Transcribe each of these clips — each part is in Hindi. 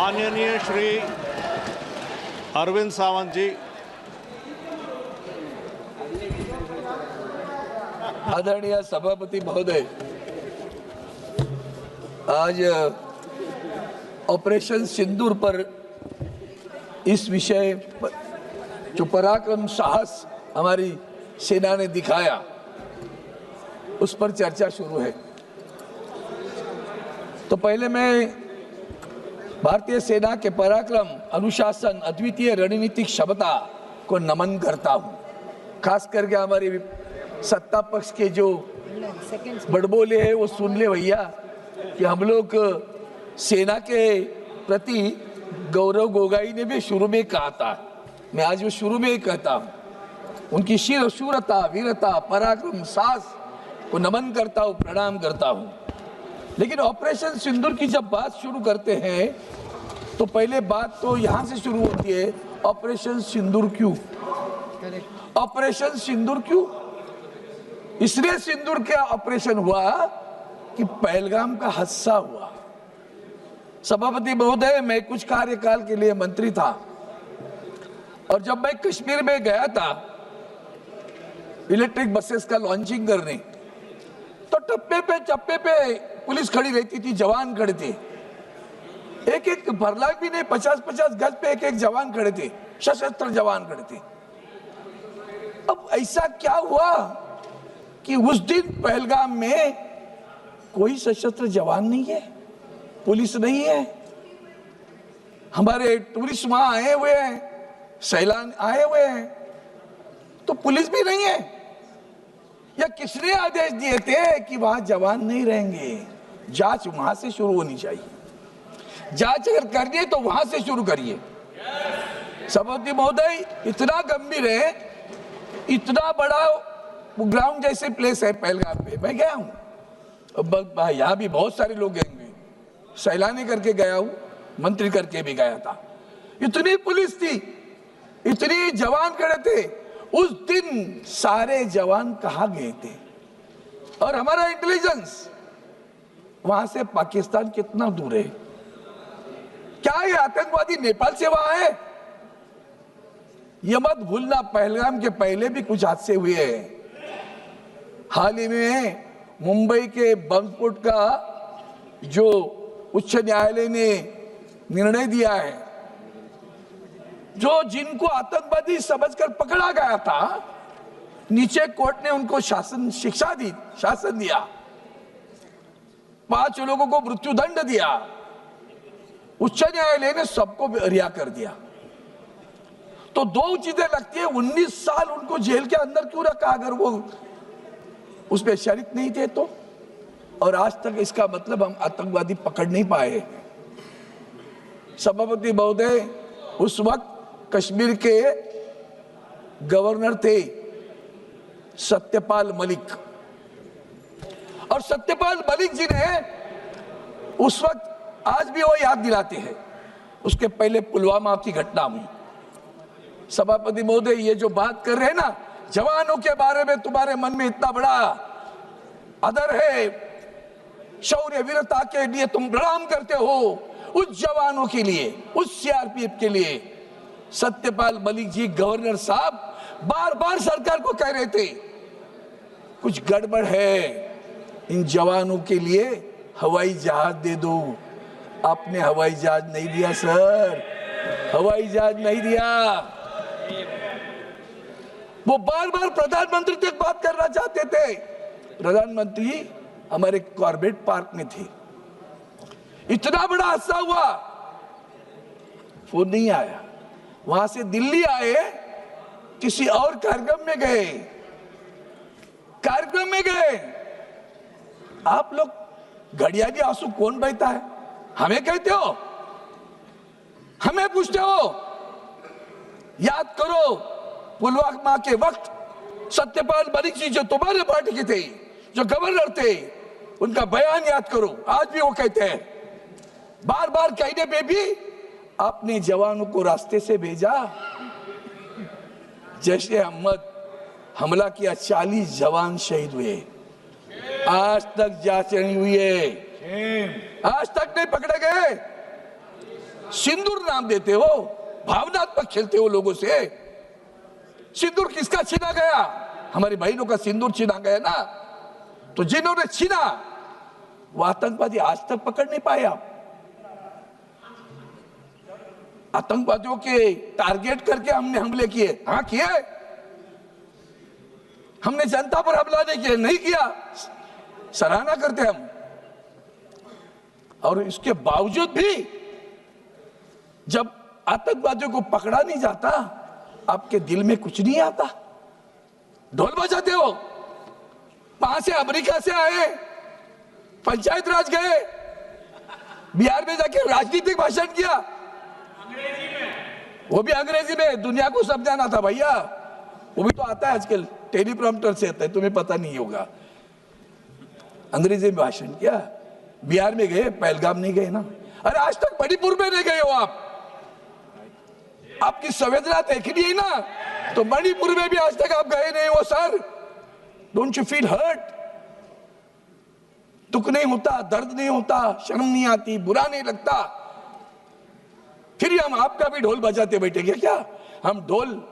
माननीय श्री अरविंद सावंत जी। आदरणीय सभापति महोदय, आज ऑपरेशन सिंदूर पर इस विषय पर जो पराक्रम साहस हमारी सेना ने दिखाया उस पर चर्चा शुरू है। तो पहले मैं भारतीय सेना के पराक्रम, अनुशासन, अद्वितीय रणनीतिक क्षमता को नमन करता हूं। खास करके हमारे सत्ता पक्ष के जो बड़बोले हैं वो सुन ले भैया कि हम लोग सेना के प्रति गौरव गोगाई ने भी शुरू में कहा था, मैं आज वो शुरू में ही कहता हूँ, उनकी शूरता, वीरता, पराक्रम, साहस को नमन करता हूँ, प्रणाम करता हूँ। लेकिन ऑपरेशन सिंदूर की जब बात शुरू करते हैं तो पहले बात तो यहाँ से शुरू होती है, ऑपरेशन सिंदूर क्यों? ऑपरेशन सिंदूर क्यों? इसलिए सिंदूर का ऑपरेशन हुआ कि पहलगाम का हादसा हुआ। सभापति महोदय, मैं कुछ कार्यकाल के लिए मंत्री था और जब मैं कश्मीर में गया था इलेक्ट्रिक बसेस का लॉन्चिंग करने, तो चप्पे पे पुलिस खड़ी रहती थी, जवान खड़े थे, एक फरलांग भी नहीं, 50-50 गज पे एक जवान खड़े थे, सशस्त्र जवान खड़े थे। अब ऐसा क्या हुआ कि उस दिन पहलगाम में कोई सशस्त्र जवान नहीं है, पुलिस नहीं है, हमारे टूरिस्ट वहां आए हुए हैं, सैलान आए हुए हैं, तो पुलिस भी नहीं है। या किसने आदेश दिए थे कि वहां जवान नहीं रहेंगे? जांच वहां से शुरू होनी चाहिए। जांच अगर करनी है तो वहां से शुरू करिए। सभापति महोदय, इतना गंभीर है, इतना बड़ा ग्राउंड जैसे प्लेस है पहलगाम पे, मैं गया हूँ, यहाँ भी बहुत सारे लोग गए, सैलानी करके गया हूँ, मंत्री करके भी गया था। इतनी पुलिस थी, इतनी जवान खड़े थे, उस दिन सारे जवान कहाँ गए थे? और हमारा इंटेलिजेंस वहां से पाकिस्तान कितना दूर है? क्या ये आतंकवादी नेपाल से वहां है? ये मत भूलना, पहलगाम के पहले भी कुछ हादसे हुए हैं। हाल ही में मुंबई के बम स्फोट का जो उच्च न्यायालय ने निर्णय दिया है, जो जिनको आतंकवादी समझकर पकड़ा गया था, नीचे कोर्ट ने उनको शिक्षा दी, शासन दिया, 5 लोगों को मृत्युदंड दिया, उच्च न्यायालय ने सबको रिहा कर दिया। तो दो चीजें लगती है, 19 साल उनको जेल के अंदर क्यों रखा अगर वो उसमें शरीक नहीं थे तो? और आज तक इसका मतलब हम आतंकवादी पकड़ नहीं पाए। सभापति महोदय, उस वक्त कश्मीर के गवर्नर थे सत्यपाल मलिक, और सत्यपाल मलिक जी ने उस वक्त, आज भी वो याद दिलाते हैं, उसके पहले पुलवामा की घटना हुई। सभापति महोदय, ये जो बात कर रहे हैं ना, जवानों के बारे में तुम्हारे मन में इतना बड़ा आदर है, शौर्य वीरता के लिए तुम प्रणाम करते हो, उस जवानों के लिए, उस सीआरपीएफ के लिए सत्यपाल मलिक जी गवर्नर साहब बार बार सरकार को कह रहे थे कुछ गड़बड़ है, इन जवानों के लिए हवाई जहाज दे दो। आपने हवाई जहाज नहीं दिया सर, हवाई जहाज नहीं दिया। वो बार बार प्रधानमंत्री तक बात करना चाहते थे, प्रधानमंत्री हमारे कॉर्बेट पार्क में थे, इतना बड़ा हादसा हुआ, फोन नहीं आया। वहां से दिल्ली आए, किसी और कार्यक्रम में गए, आप लोग घड़ियाली आंसू कौन बहता है? हमें कहते हो, हमें पूछते हो? याद करो पुलवामा के वक्त सत्यपाल मलिक जी जो तुम्हारे पार्टी के थे, जो गवर्नर थे, उनका बयान याद करो। आज भी वो कहते हैं, बार बार कहने पे भी आपने जवानों को रास्ते से भेजा। जैश ए मोहम्मद हमला किया, 40 जवान शहीद हुए, आज तक जांच नहीं हुई है, आज तक नहीं पकड़े गए। सिंदूर नाम देते हो, भावनात्मक खेलते हो लोगों से। सिंदूर किसका छीना गया? हमारी बहनों का सिंदूर छीना गया ना। तो जिन्होंने छीना वो आतंकवादी आज तक पकड़ नहीं पाए आप। आतंकवादियों के टारगेट करके हमने हमले किए, हाँ किए। हमने जनता पर हमला नहीं किया, नहीं किया, सराहना करते हम। और इसके बावजूद भी जब आतंकवादियों को पकड़ा नहीं जाता, आपके दिल में कुछ नहीं आता, ढोल बजाते हो। वहां से अमेरिका से आए, पंचायत राज गए, बिहार में जाके राजनीतिक भाषण किया, वो भी अंग्रेजी में, दुनिया को समझाना था भैया। वो भी तो आता है आजकल, टेलीप्रॉम्प्टर से आता है, तुम्हें पता नहीं होगा। अंग्रेजी में भाषण किया, बिहार में गए, पहलगाम नहीं गए ना। अरे आज तक मणिपुर में नहीं गए हो आप। आपकी संवेदना देखनी है ना, तो मणिपुर में भी आज तक आप गए नहीं हो sir. Don't you feel hurt? दुख नहीं होता, दर्द नहीं होता, शर्म नहीं आती, बुरा नहीं लगता? फिर हम आपका भी ढोल बजाते बैठेंगे क्या? हम ढोल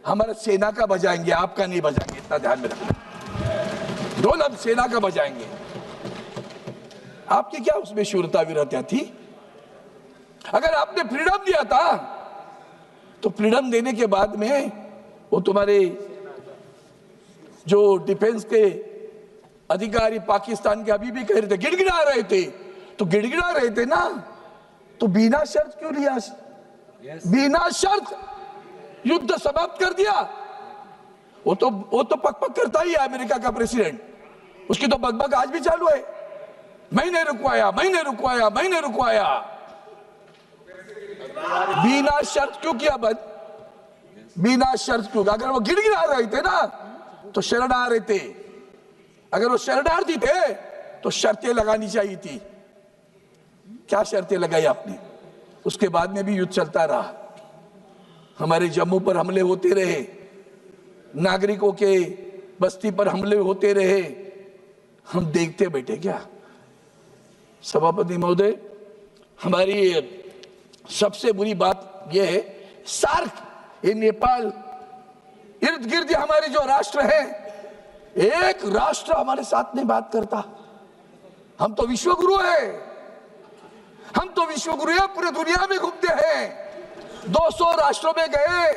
हमारा सेना का बजाएंगे, आपका नहीं बजाएंगे, इतना ध्यान में रखना। ढोल हम सेना का बजाएंगे। आपकी क्या उसमें शूरता वीरता थी? अगर आपने फ्रीडम दिया था तो फ्रीडम देने के बाद में वो तुम्हारे जो डिफेंस के अधिकारी पाकिस्तान के अभी भी कह रहे थे, गिड़गिड़ा रहे थे, तो गिड़गिड़ा रहे थे ना, तो बिना शर्त क्यों लिया? बिना शर्त युद्ध समाप्त कर दिया। वो तो पक करता ही है अमेरिका का प्रेसिडेंट, उसकी तो बकबक आज भी चालू है। मैंने रुकवाया, मैंने रुकवाया, मैंने रुकवाया। बिना शर्त क्यों किया बंद? बिना शर्त क्यों? अगर वो गिड़गिड़ा रहे थे ना तो शरण आ रहे थे। अगर वो शरणार्थी थे तो शर्तें लगानी चाहिए थी। क्या शर्तें लगाई आपने? उसके बाद में भी युद्ध चलता रहा, हमारे जम्मू पर हमले होते रहे, नागरिकों के बस्ती पर हमले होते रहे, हम देखते बैठे क्या? सभापति महोदय, हमारी सबसे बुरी बात यह है, सार्क, ये नेपाल, इर्द गिर्द हमारे जो राष्ट्र हैं, एक राष्ट्र हमारे साथ नहीं बात करता। हम तो विश्वगुरु हैं, हम तो विश्वगुरु हैं, पूरे दुनिया में घूमते हैं, 200 राष्ट्रों में गए,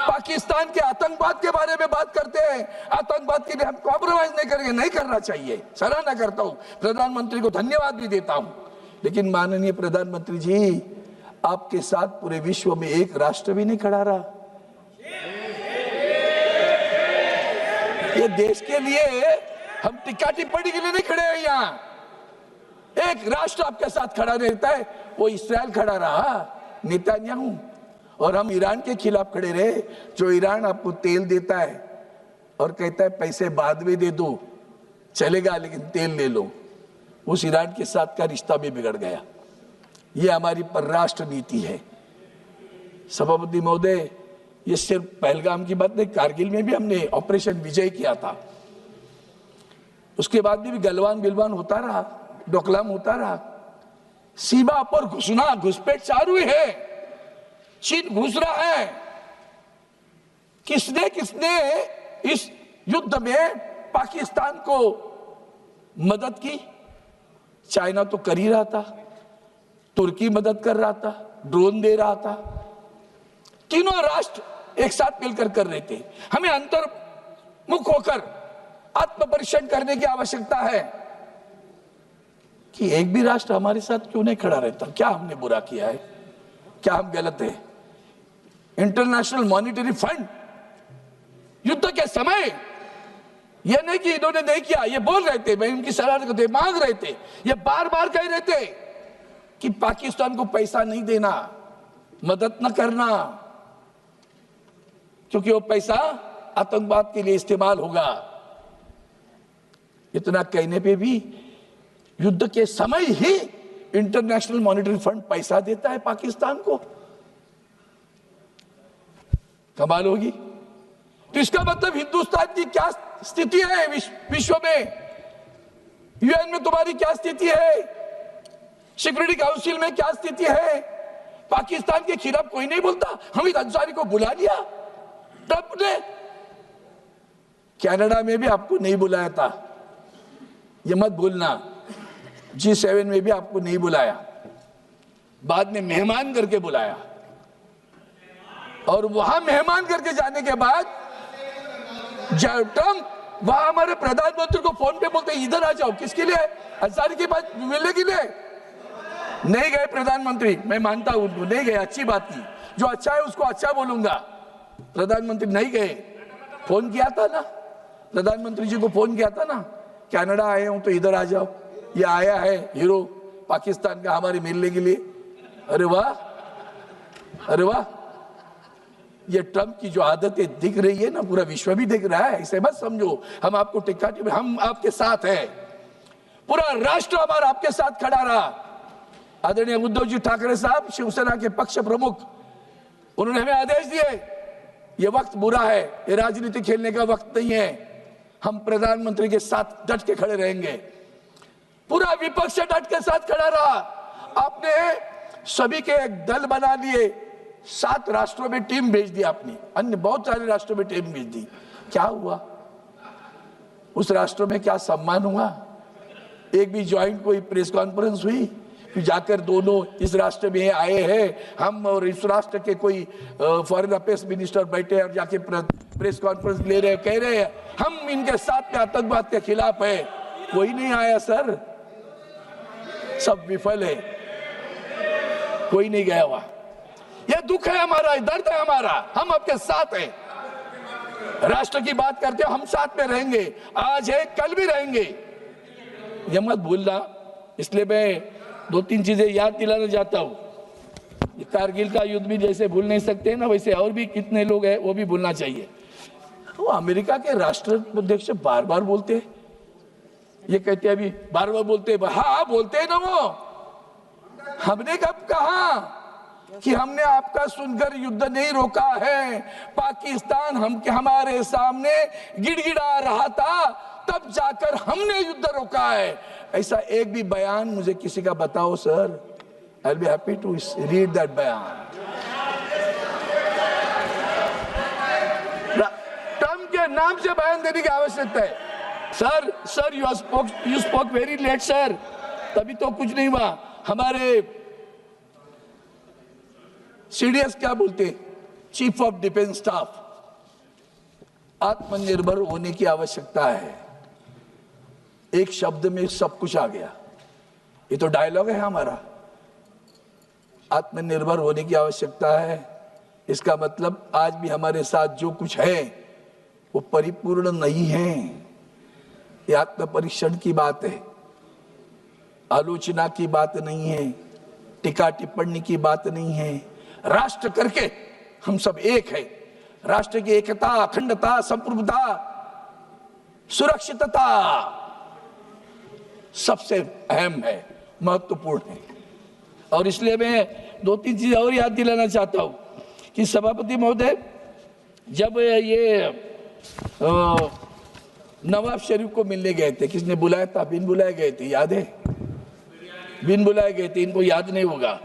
पाकिस्तान के आतंकवाद के बारे में बात करते हैं। आतंकवाद के लिए हम कॉम्प्रोमाइज नहीं करेंगे, नहीं करना चाहिए, सराहना करता हूं, प्रधानमंत्री को धन्यवाद भी देता हूं। लेकिन माननीय प्रधानमंत्री जी, आपके साथ पूरे विश्व में एक राष्ट्र भी नहीं खड़ा रहा। ये देश के लिए हम टिक्का टिप्पणी के लिए नहीं खड़े हैं यहाँ। एक राष्ट्र आपके साथ खड़ा रहता है, वो इस्राएल खड़ा रहा, नेतन्याहू। और हम ईरान के खिलाफ खड़े रहे, जो ईरान आपको तेल देता है और कहता है पैसे बाद में दे दो, चलेगा लेकिन तेल ले लो। उस ईरान के साथ का रिश्ता भी बिगड़ गया। ये हमारी परराष्ट्र नीति है। सभापति महोदय, ये सिर्फ पहलगाम की बात नहीं, कारगिल में भी हमने ऑपरेशन विजय किया था। उसके बाद भी गलवान बिलवान होता रहा, डोकलाम होता रहा। सीमा पर घुसना, घुसपैठ चालू है, चीन घुस रहा है। किसने किसने इस युद्ध में पाकिस्तान को मदद की? चाइना तो कर ही रहा था, तुर्की मदद कर रहा था, ड्रोन दे रहा था, तीनों राष्ट्र एक साथ मिलकर कर रहे थे। हमें अंतर्मुख होकर आत्मपरीक्षण करने की आवश्यकता है कि एक भी राष्ट्र हमारे साथ क्यों नहीं खड़ा रहता। क्या हमने बुरा किया है? क्या हम गलत है? इंटरनेशनल मॉनिटरी फंड युद्ध के समय, यह नहीं कि इन्होंने नहीं किया, ये बोल रहे थे, मैं उनकी सलाह करते, मांग रहे थे, ये बार बार कह रहे थे कि पाकिस्तान को पैसा नहीं देना, मदद न करना, क्योंकि वो पैसा आतंकवाद के लिए इस्तेमाल होगा। इतना कहने पे भी युद्ध के समय ही इंटरनेशनल मॉनिटरी फंड पैसा देता है पाकिस्तान को। कमाल होगी। तो इसका मतलब हिंदुस्तान की क्या स्थिति है विश्व में? यूएन में तुम्हारी क्या स्थिति है? सिक्योरिटी काउंसिल में क्या स्थिति है? पाकिस्तान के खिलाफ कोई नहीं बोलता। हमीद अंसारी को बुला लिया ट्रंप ने। कनाडा में भी आपको नहीं बुलाया था, ये मत भूलना। G7 में भी आपको नहीं बुलाया, बाद में मेहमान करके बुलाया। और वहां मेहमान करके जाने के बाद जब ट्रंप वहां हमारे प्रधानमंत्री को फोन पे बोलते इधर आ जाओ, किसके लिए? अंसारी के पास मिलने के लिए। नहीं गए प्रधानमंत्री, मैं मानता हूं उनको, नहीं गए, अच्छी बात की। जो अच्छा है उसको अच्छा बोलूंगा। प्रधानमंत्री नहीं गए। फोन किया था ना, प्रधानमंत्री जी को फोन किया था ना, कनाडा आए हूं तो इधर आ जाओ। ये आया है हीरो पाकिस्तान का हमारे मिलने के लिए। अरे वाह, अरे वाह। ये ट्रंप की जो आदतें दिख रही है ना, पूरा विश्व भी दिख रहा है। इसे मत समझो हम आपको टिक्का, हम आपके साथ हैं। पूरा राष्ट्र हमारा आपके साथ खड़ा रहा। आदरणीय उद्धव जी ठाकरे साहब, शिवसेना के पक्ष प्रमुख, उन्होंने हमें आदेश दिए, ये वक्त बुरा है, ये राजनीति खेलने का वक्त नहीं है। हम प्रधानमंत्री के साथ डट के खड़े रहेंगे। पूरा विपक्ष डट के साथ खड़ा रहा। आपने सभी के एक दल बना लिए, 7 राष्ट्रों में टीम भेज दी आपने, अन्य बहुत सारे राष्ट्रों में टीम भेज दी। क्या हुआ? उस राष्ट्रों में क्या सम्मान हुआ? एक भी ज्वाइंट कोई प्रेस कॉन्फ्रेंस हुई कि जाकर दोनों इस राष्ट्र में आए हैं हम, और इस राष्ट्र के कोई फॉरेन अफेयर्स मिनिस्टर बैठे और जाके प्रेस कॉन्फ्रेंस ले रहे, कह रहे हैं हम इनके साथ में आतंकवाद के खिलाफ है? कोई नहीं आया सर, सब विफल है, कोई नहीं गया हुआ। यह दुख है हमारा, दर्द है हमारा। हम आपके साथ हैं, राष्ट्र की बात करते हो, हम साथ में रहेंगे, आज है कल भी रहेंगे, ये मत भूलना। इसलिए मैं 2-3 चीजें याद दिलाना चाहता हूं। कारगिल का युद्ध भी जैसे भूल नहीं सकते ना, वैसे और भी कितने लोग हैं वो भी भूलना चाहिए। वो अमेरिका के राष्ट्राध्यक्ष बार बार बोलते हैं, ये कहते हैं अभी बार बार बोलते हैं, हाँ बोलते हैं ना वो। हमने कब कहा कि हमने आपका सुनकर युद्ध नहीं रोका है? पाकिस्तान हमारे सामने गिड़गिड़ा रहा था, तब जाकर हमने युद्ध रोका है। ऐसा एक भी बयान मुझे किसी का बताओ sir, I will be happy to read that बयान। ट्रंप के नाम से बयान देने की आवश्यकता है। Sir you spoke very late sir, तभी तो कुछ नहीं हुआ। हमारे सीडीएस क्या बोलते, चीफ ऑफ डिफेंस स्टाफ, आत्मनिर्भर होने की आवश्यकता है। एक शब्द में सब कुछ आ गया। ये तो डायलॉग है हमारा, आत्मनिर्भर होने की आवश्यकता है। इसका मतलब आज भी हमारे साथ जो कुछ है वो परिपूर्ण नहीं है। ये आत्म परीक्षण की बात है, आलोचना की बात नहीं है, टीका टिप्पणी की बात नहीं है। राष्ट्र करके हम सब एक है। राष्ट्र की एकता, अखंडता, संप्रभुता, सुरक्षितता सबसे अहम है, महत्वपूर्ण है। और इसलिए मैं 2-3 चीजें और याद दिलाना चाहता हूं कि सभापति महोदय, जब ये नवाब शरीफ को मिलने गए थे, किसने बुलाया था? बिन बुलाए गए थे, याद है? बिन बुलाए गए थे, इनको याद नहीं होगा।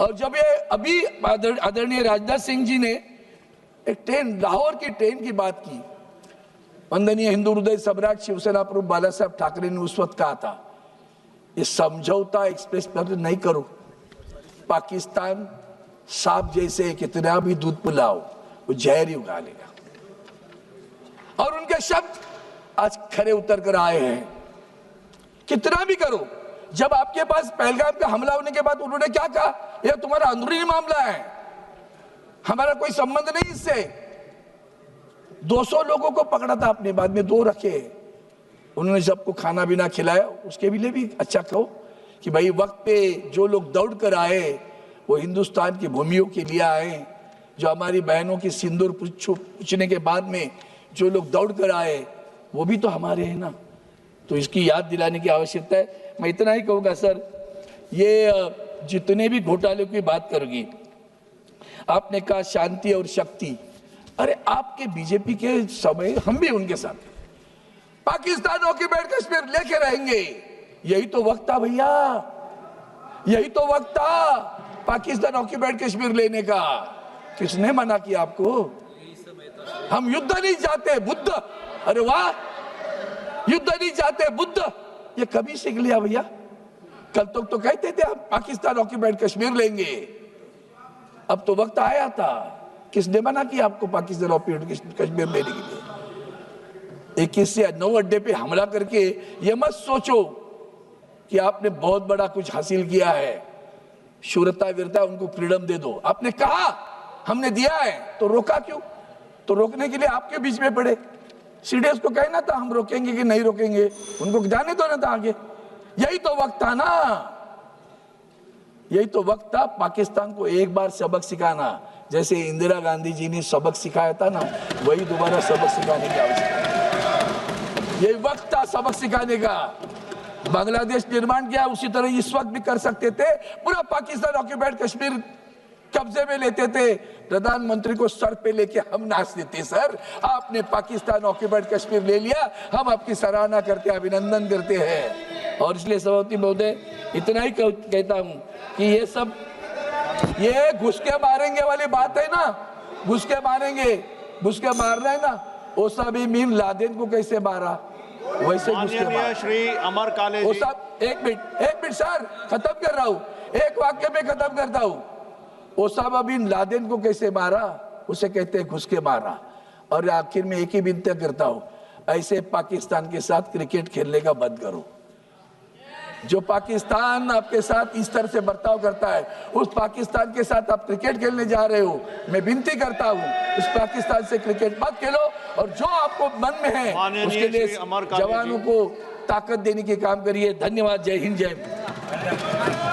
और जब ये अभी आदरणीय राजनाथ सिंह जी ने एक ट्रेन, लाहौर की ट्रेन की बात की, वंदनीय हिंदू हृदय सम्राट शिवसेना प्रमुख बाला साहब ठाकरे ने उस वक्त कहा था, ये समझौता एक्सप्रेस पर नहीं करो। पाकिस्तान सांप जैसे कितना भी दूध पिलाओ वो जहर ही उगा लेगा। और उनके शब्द आज खरे उतर कर आए हैं। कितना भी करो, जब आपके पास पहलगाम का हमला होने के बाद उन्होंने क्या कहा, यह तुम्हारा अंदरूनी मामला है, हमारा कोई संबंध नहीं इससे। 200 लोगों को पकड़ा था आपने, बाद में 2 रखे। उन्होंने सबको खाना पीना खिलाया, उसके लिए भी अच्छा कहो कि भाई वक्त पे जो लोग दौड़ कर आए वो हिंदुस्तान की भूमियों के लिए आए। जो हमारी बहनों की सिंदूर पूछने के बाद में जो लोग दौड़ कर आए वो भी तो हमारे हैं ना। तो इसकी याद दिलाने की आवश्यकता है। मैं इतना ही कहूँगा सर, ये जितने भी घोटाले की बात करोगी, आपने कहा शांति और शक्ति, अरे आपके बीजेपी के समय हम भी उनके साथ, पाकिस्तान ऑक्युपाइड कश्मीर लेके रहेंगे, यही तो वक्त था भैया, यही तो वक्त था। पाकिस्तान ऑक्यूपाइड कश्मीर लेने का? किसने मना किया आपको? हम युद्ध नहीं चाहते, बुद्ध। अरे वाह, युद्ध नहीं चाहते, बुद्ध। ये कभी सीख लिया भैया? कल तक तो कहते थे हम पाकिस्तान ऑक्यूपाइड कश्मीर लेंगे, अब तो वक्त आया था। किसने मना किया आपको पाकिस्तान ऑक्यूपाइड कश्मीर लेने के लिए? 21 से 9 अड्डे पे हमला करके ये मत सोचो कि आपने बहुत बड़ा कुछ हासिल किया है। शूरता वीरता, उनको फ्रीडम दे दो। आपने कहा हमने दिया है, तो रोका क्यों? तो रोकने के लिए आपके बीच में पड़े। सीडीएस को कहना था हम रोकेंगे कि नहीं रोकेंगे, उनको जाने दो ना था आगे। यही तो वक्त था ना, यही तो वक्त था पाकिस्तान को एक बार सबक सिखाना। जैसे इंदिरा गांधी जी ने सबक सिखाया था ना, वही दोबारा सबक सिखाने की आवश्यकता है। यही वक्त था सबक सिखाने का। बांग्लादेश निर्माण किया, उसी तरह इस वक्त भी कर सकते थे। पूरा पाकिस्तान ऑक्यूपाइड कश्मीर कब्जे में लेते थे, प्रधानमंत्री को सर पे लेके हम नाचते थे। सर, आपने पाकिस्तान ऑक्यूपाइड कश्मीर ले लिया, हम आपकी सराहना करते हैं, अभिनंदन करते हैं। और इसलिए सभापति महोदय, इतना ही कहता हूं कि ये सब ये घुस के मारेंगे वाली बात है ना, घुस के मारेंगे, घुस के मारना है ना। ओसामा बिन लादेन को कैसे मारा, वैसे घुस के मारा। श्री अमर काले जी, एक मिनट सर, खत्म कर रहा हूं, एक वाक्य में खत्म करता हूं। ओसामा बिन लादेन को कैसे मारा, उसे कहते हैं घुस के मारा। और आखिर में एक ही विनती करता हूं, ऐसे पाकिस्तान के साथ क्रिकेट खेलने का बंद करो। जो पाकिस्तान आपके साथ इस तरह से बर्ताव करता है, उस पाकिस्तान के साथ आप क्रिकेट खेलने जा रहे हो। मैं विनती करता हूं, उस पाकिस्तान से क्रिकेट मत खेलो, और जो आपको मन में है उसके लिए जवानों को ताकत देने के काम करिए। धन्यवाद। जय हिंद, जय